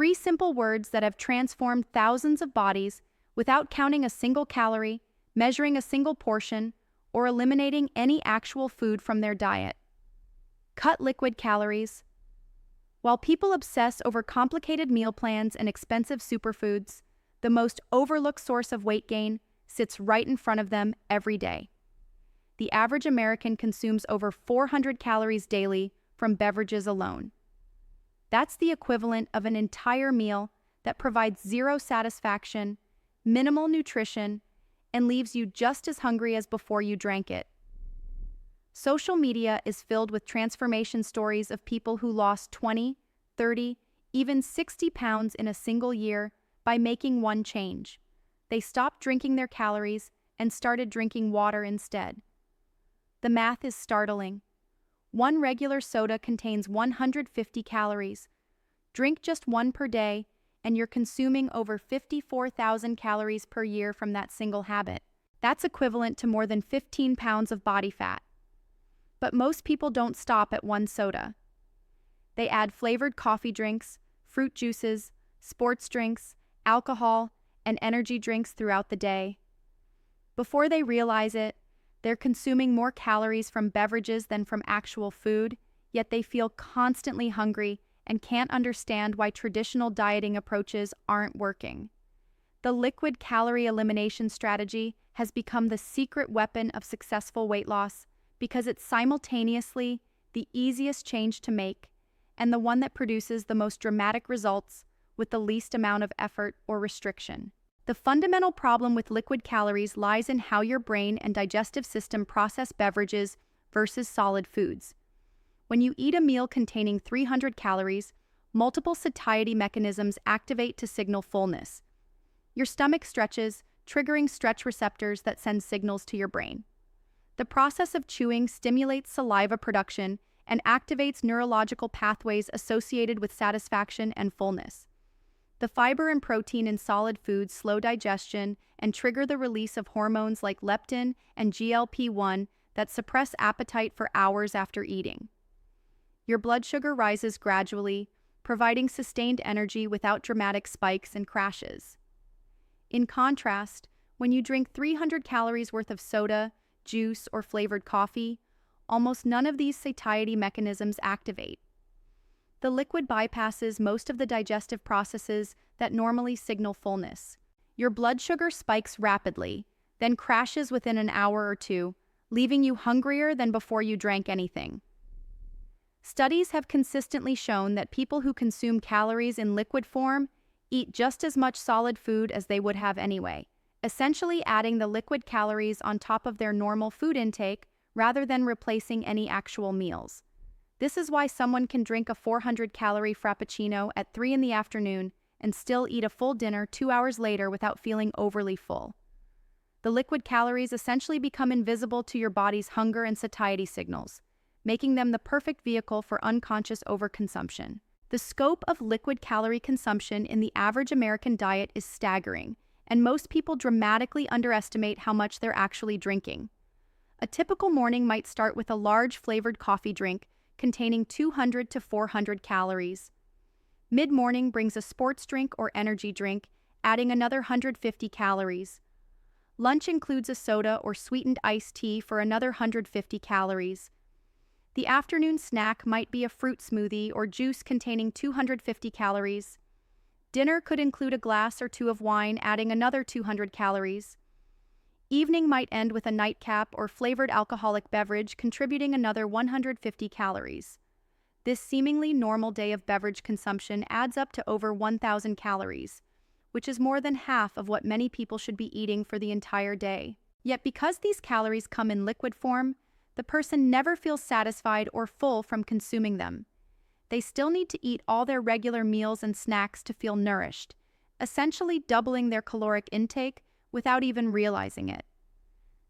3 simple words that have transformed thousands of bodies without counting a single calorie, measuring a single portion, or eliminating any actual food from their diet. Cut liquid calories. While people obsess over complicated meal plans and expensive superfoods, the most overlooked source of weight gain sits right in front of them every day. The average American consumes over 400 calories daily from beverages alone. That's the equivalent of an entire meal that provides zero satisfaction, minimal nutrition, and leaves you just as hungry as before you drank it. Social media is filled with transformation stories of people who lost 20, 30, even 60 pounds in a single year by making one change. They stopped drinking their calories and started drinking water instead. The math is startling. One regular soda contains 150 calories. Drink just one per day, and you're consuming over 54,000 calories per year from that single habit. That's equivalent to more than 15 pounds of body fat. But most people don't stop at one soda. They add flavored coffee drinks, fruit juices, sports drinks, alcohol, and energy drinks throughout the day. Before they realize it, they're consuming more calories from beverages than from actual food, yet they feel constantly hungry and can't understand why traditional dieting approaches aren't working. The liquid calorie elimination strategy has become the secret weapon of successful weight loss because it's simultaneously the easiest change to make and the one that produces the most dramatic results with the least amount of effort or restriction. The fundamental problem with liquid calories lies in how your brain and digestive system process beverages versus solid foods. When you eat a meal containing 300 calories, multiple satiety mechanisms activate to signal fullness. Your stomach stretches, triggering stretch receptors that send signals to your brain. The process of chewing stimulates saliva production and activates neurological pathways associated with satisfaction and fullness. The fiber and protein in solid foods slow digestion and trigger the release of hormones like leptin and GLP-1 that suppress appetite for hours after eating. Your blood sugar rises gradually, providing sustained energy without dramatic spikes and crashes. In contrast, when you drink 300 calories worth of soda, juice, or flavored coffee, almost none of these satiety mechanisms activate. The liquid bypasses most of the digestive processes that normally signal fullness. Your blood sugar spikes rapidly, then crashes within an hour or two, leaving you hungrier than before you drank anything. Studies have consistently shown that people who consume calories in liquid form eat just as much solid food as they would have anyway, essentially adding the liquid calories on top of their normal food intake rather than replacing any actual meals. This is why someone can drink a 400-calorie frappuccino at 3 in the afternoon and still eat a full dinner 2 hours later without feeling overly full. The liquid calories essentially become invisible to your body's hunger and satiety signals, making them the perfect vehicle for unconscious overconsumption. The scope of liquid calorie consumption in the average American diet is staggering, and most people dramatically underestimate how much they're actually drinking. A typical morning might start with a large flavored coffee drink containing 200 to 400 calories. Mid-morning brings a sports drink or energy drink, adding another 150 calories. Lunch includes a soda or sweetened iced tea for another 150 calories. The afternoon snack might be a fruit smoothie or juice containing 250 calories. Dinner could include a glass or two of wine, adding another 200 calories. Evening might end with a nightcap or flavored alcoholic beverage, contributing another 150 calories. This seemingly normal day of beverage consumption adds up to over 1,000 calories, which is more than half of what many people should be eating for the entire day. Yet because these calories come in liquid form, the person never feels satisfied or full from consuming them. They still need to eat all their regular meals and snacks to feel nourished, essentially doubling their caloric intake without even realizing it.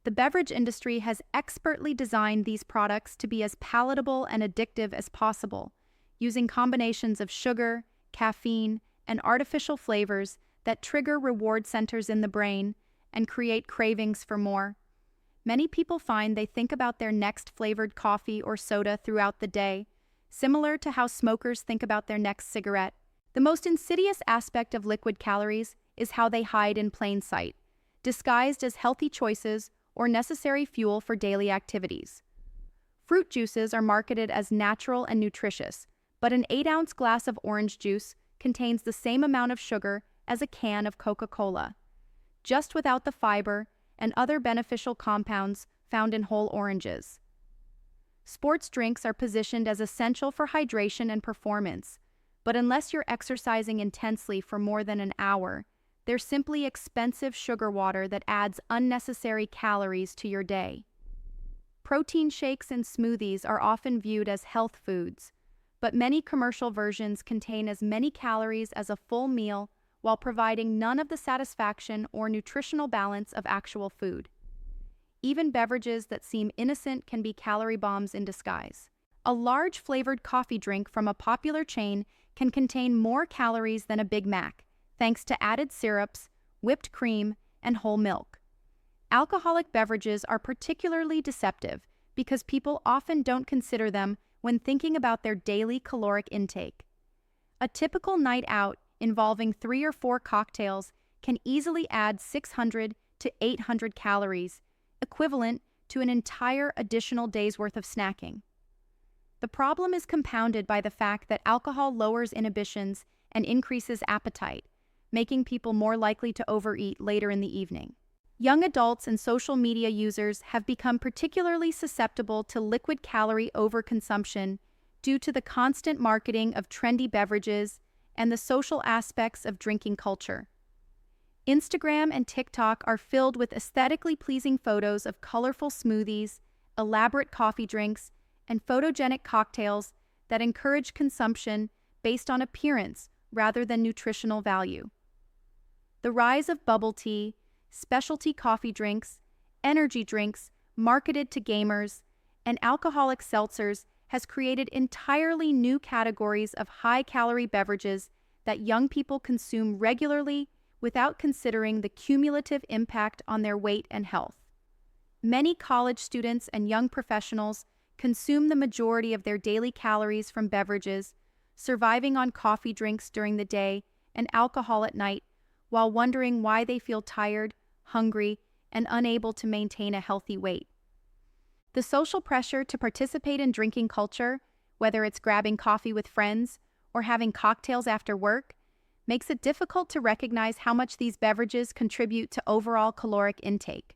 The beverage industry has expertly designed these products to be as palatable and addictive as possible, using combinations of sugar, caffeine, and artificial flavors that trigger reward centers in the brain and create cravings for more. Many people find they think about their next flavored coffee or soda throughout the day, similar to how smokers think about their next cigarette. The most insidious aspect of liquid calories is how they hide in plain sight, disguised as healthy choices or necessary fuel for daily activities. Fruit juices are marketed as natural and nutritious, but an 8-ounce glass of orange juice contains the same amount of sugar as a can of Coca-Cola, just without the fiber and other beneficial compounds found in whole oranges. Sports drinks are positioned as essential for hydration and performance, but unless you're exercising intensely for more than an hour, they're simply expensive sugar water that adds unnecessary calories to your day. Protein shakes and smoothies are often viewed as health foods, but many commercial versions contain as many calories as a full meal while providing none of the satisfaction or nutritional balance of actual food. Even beverages that seem innocent can be calorie bombs in disguise. A large flavored coffee drink from a popular chain can contain more calories than a Big Mac, thanks to added syrups, whipped cream, and whole milk. Alcoholic beverages are particularly deceptive because people often don't consider them when thinking about their daily caloric intake. A typical night out involving 3 or 4 cocktails can easily add 600 to 800 calories, equivalent to an entire additional day's worth of snacking. The problem is compounded by the fact that alcohol lowers inhibitions and increases appetite, making people more likely to overeat later in the evening. Young adults and social media users have become particularly susceptible to liquid calorie overconsumption due to the constant marketing of trendy beverages and the social aspects of drinking culture. Instagram and TikTok are filled with aesthetically pleasing photos of colorful smoothies, elaborate coffee drinks, and photogenic cocktails that encourage consumption based on appearance rather than nutritional value. The rise of bubble tea, specialty coffee drinks, energy drinks marketed to gamers, and alcoholic seltzers has created entirely new categories of high-calorie beverages that young people consume regularly without considering the cumulative impact on their weight and health. Many college students and young professionals consume the majority of their daily calories from beverages, surviving on coffee drinks during the day and alcohol at night, while wondering why they feel tired, hungry, and unable to maintain a healthy weight. The social pressure to participate in drinking culture, whether it's grabbing coffee with friends or having cocktails after work, makes it difficult to recognize how much these beverages contribute to overall caloric intake.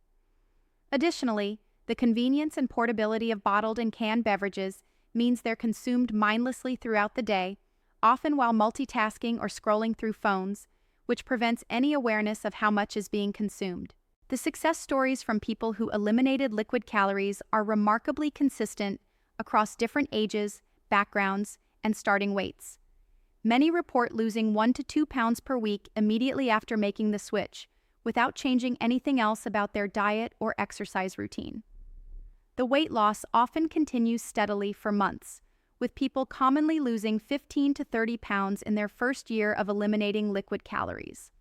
Additionally, the convenience and portability of bottled and canned beverages means they're consumed mindlessly throughout the day, often while multitasking or scrolling through phones, which prevents any awareness of how much is being consumed. The success stories from people who eliminated liquid calories are remarkably consistent across different ages, backgrounds, and starting weights. Many report losing 1 to 2 pounds per week immediately after making the switch, without changing anything else about their diet or exercise routine. The weight loss often continues steadily for months, with people commonly losing 15 to 30 pounds in their first year of eliminating liquid calories.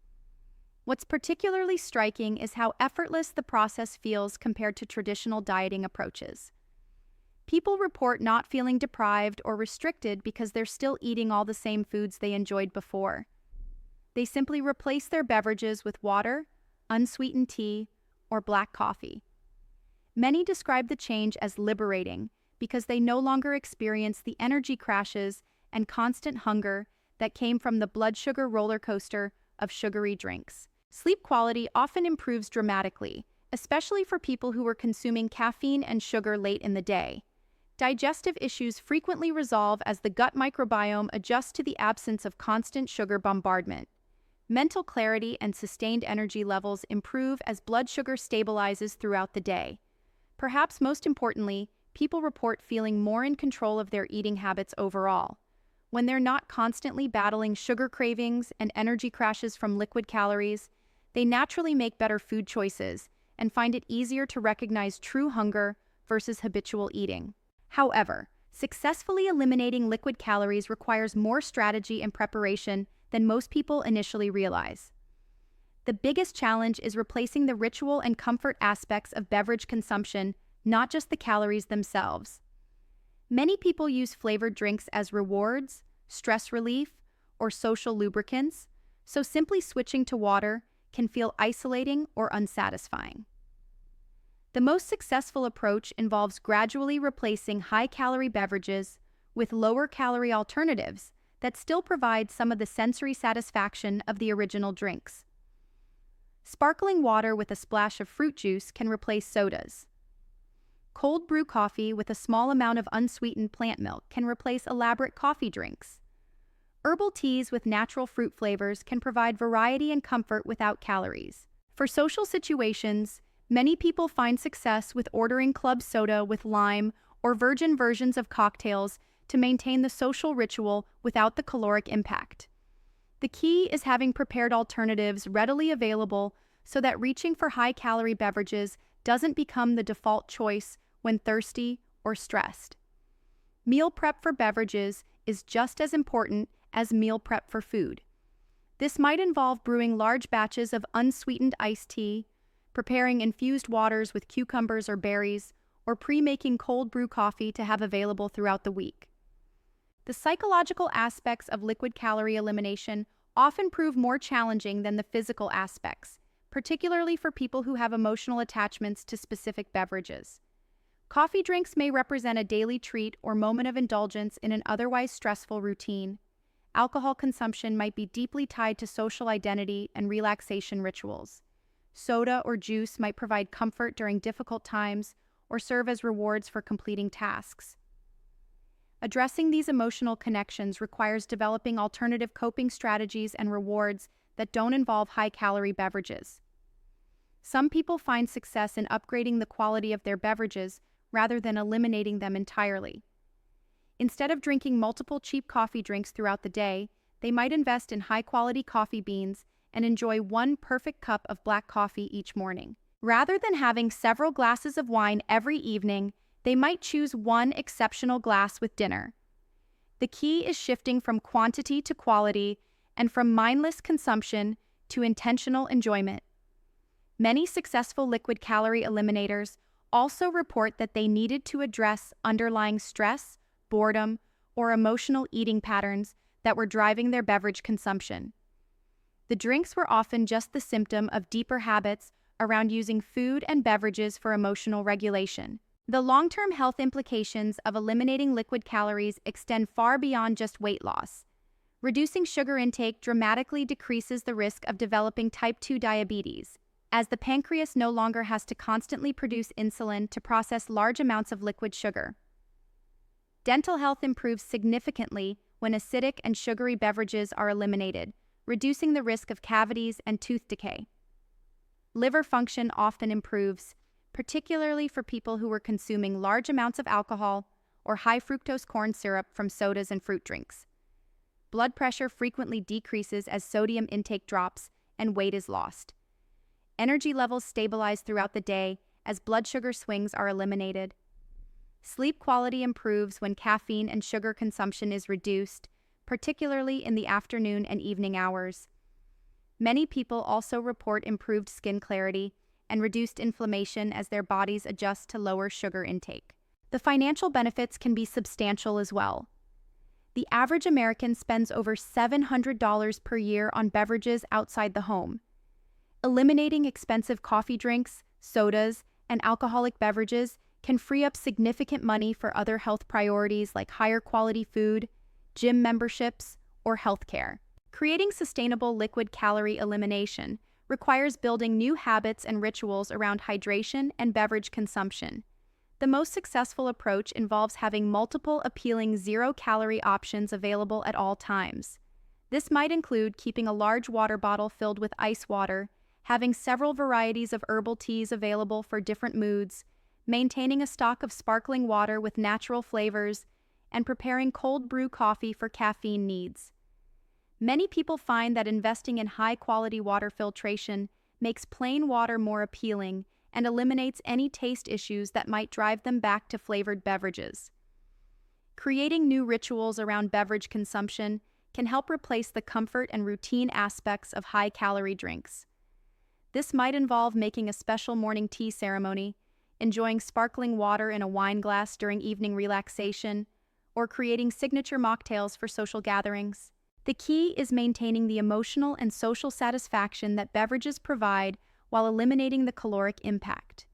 What's particularly striking is how effortless the process feels compared to traditional dieting approaches. People report not feeling deprived or restricted because they're still eating all the same foods they enjoyed before. They simply replace their beverages with water, unsweetened tea, or black coffee. Many describe the change as liberating because they no longer experience the energy crashes and constant hunger that came from the blood sugar roller coaster of sugary drinks. Sleep quality often improves dramatically, especially for people who were consuming caffeine and sugar late in the day. Digestive issues frequently resolve as the gut microbiome adjusts to the absence of constant sugar bombardment. Mental clarity and sustained energy levels improve as blood sugar stabilizes throughout the day. Perhaps most importantly, people report feeling more in control of their eating habits overall. When they're not constantly battling sugar cravings and energy crashes from liquid calories, they naturally make better food choices and find it easier to recognize true hunger versus habitual eating. However, successfully eliminating liquid calories requires more strategy and preparation than most people initially realize. The biggest challenge is replacing the ritual and comfort aspects of beverage consumption, not just the calories themselves. Many people use flavored drinks as rewards, stress relief, or social lubricants, so simply switching to water can feel isolating or unsatisfying. The most successful approach involves gradually replacing high-calorie beverages with lower-calorie alternatives that still provide some of the sensory satisfaction of the original drinks. Sparkling water with a splash of fruit juice can replace sodas. Cold brew coffee with a small amount of unsweetened plant milk can replace elaborate coffee drinks. Herbal teas with natural fruit flavors can provide variety and comfort without calories. For social situations, many people find success with ordering club soda with lime or virgin versions of cocktails to maintain the social ritual without the caloric impact. The key is having prepared alternatives readily available so that reaching for high-calorie beverages doesn't become the default choice when thirsty or stressed. Meal prep for beverages is just as important as meal prep for food. This might involve brewing large batches of unsweetened iced tea, preparing infused waters with cucumbers or berries, or pre-making cold brew coffee to have available throughout the week. The psychological aspects of liquid calorie elimination often prove more challenging than the physical aspects, particularly for people who have emotional attachments to specific beverages. Coffee drinks may represent a daily treat or moment of indulgence in an otherwise stressful routine. Alcohol consumption might be deeply tied to social identity and relaxation rituals. Soda or juice might provide comfort during difficult times or serve as rewards for completing tasks. Addressing these emotional connections requires developing alternative coping strategies and rewards that don't involve high-calorie beverages. Some people find success in upgrading the quality of their beverages rather than eliminating them entirely. Instead of drinking multiple cheap coffee drinks throughout the day, they might invest in high-quality coffee beans and enjoy one perfect cup of black coffee each morning. Rather than having several glasses of wine every evening, they might choose one exceptional glass with dinner. The key is shifting from quantity to quality and from mindless consumption to intentional enjoyment. Many successful liquid calorie eliminators also report that they needed to address underlying stress, boredom, or emotional eating patterns that were driving their beverage consumption. The drinks were often just the symptom of deeper habits around using food and beverages for emotional regulation. The long-term health implications of eliminating liquid calories extend far beyond just weight loss. Reducing sugar intake dramatically decreases the risk of developing type 2 diabetes, as the pancreas no longer has to constantly produce insulin to process large amounts of liquid sugar. Dental health improves significantly when acidic and sugary beverages are eliminated, reducing the risk of cavities and tooth decay. Liver function often improves, particularly for people who were consuming large amounts of alcohol or high-fructose corn syrup from sodas and fruit drinks. Blood pressure frequently decreases as sodium intake drops and weight is lost. Energy levels stabilize throughout the day as blood sugar swings are eliminated. Sleep quality improves when caffeine and sugar consumption is reduced, particularly in the afternoon and evening hours. Many people also report improved skin clarity and reduced inflammation as their bodies adjust to lower sugar intake. The financial benefits can be substantial as well. The average American spends over $700 per year on beverages outside the home. Eliminating expensive coffee drinks, sodas, and alcoholic beverages can free up significant money for other health priorities like higher quality food, gym memberships, or healthcare. Creating sustainable liquid calorie elimination requires building new habits and rituals around hydration and beverage consumption. The most successful approach involves having multiple appealing zero-calorie options available at all times. This might include keeping a large water bottle filled with ice water, having several varieties of herbal teas available for different moods, maintaining a stock of sparkling water with natural flavors, and preparing cold brew coffee for caffeine needs. Many people find that investing in high-quality water filtration makes plain water more appealing and eliminates any taste issues that might drive them back to flavored beverages. Creating new rituals around beverage consumption can help replace the comfort and routine aspects of high-calorie drinks. This might involve making a special morning tea ceremony, enjoying sparkling water in a wine glass during evening relaxation, or creating signature mocktails for social gatherings. The key is maintaining the emotional and social satisfaction that beverages provide while eliminating the caloric impact.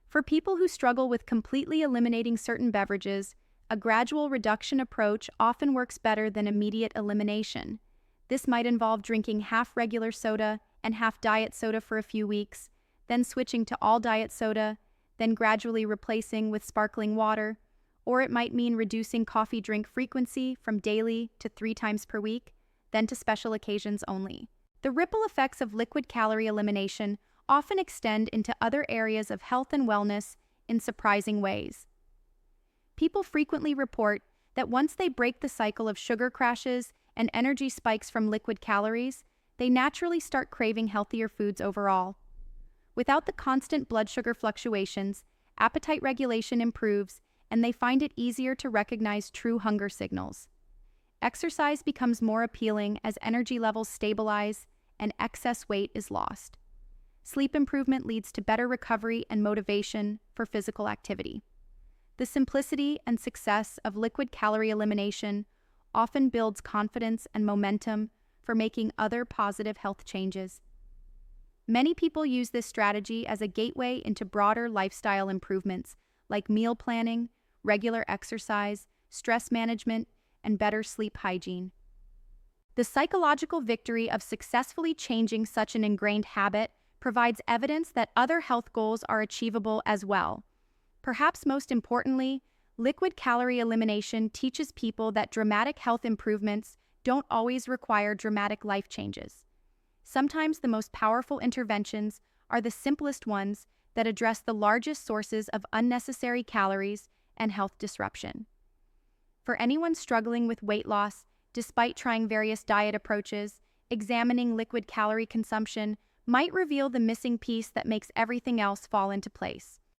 For people who struggle with completely eliminating certain beverages, a gradual reduction approach often works better than immediate elimination. This might involve drinking half regular soda and half diet soda for a few weeks, then switching to all diet soda, then gradually replacing with sparkling water, or it might mean reducing coffee drink frequency from daily to 3 times per week, then to special occasions only. The ripple effects of liquid calorie elimination often extend into other areas of health and wellness in surprising ways. People frequently report that once they break the cycle of sugar crashes and energy spikes from liquid calories, they naturally start craving healthier foods overall. Without the constant blood sugar fluctuations, appetite regulation improves, and they find it easier to recognize true hunger signals. Exercise becomes more appealing as energy levels stabilize and excess weight is lost. Sleep improvement leads to better recovery and motivation for physical activity. The simplicity and success of liquid calorie elimination often builds confidence and momentum for making other positive health changes. Many people use this strategy as a gateway into broader lifestyle improvements like meal planning, regular exercise, stress management, and better sleep hygiene. The psychological victory of successfully changing such an ingrained habit provides evidence that other health goals are achievable as well. Perhaps most importantly, liquid calorie elimination teaches people that dramatic health improvements don't always require dramatic life changes. Sometimes the most powerful interventions are the simplest ones that address the largest sources of unnecessary calories and health disruption. For anyone struggling with weight loss, despite trying various diet approaches, examining liquid calorie consumption might reveal the missing piece that makes everything else fall into place.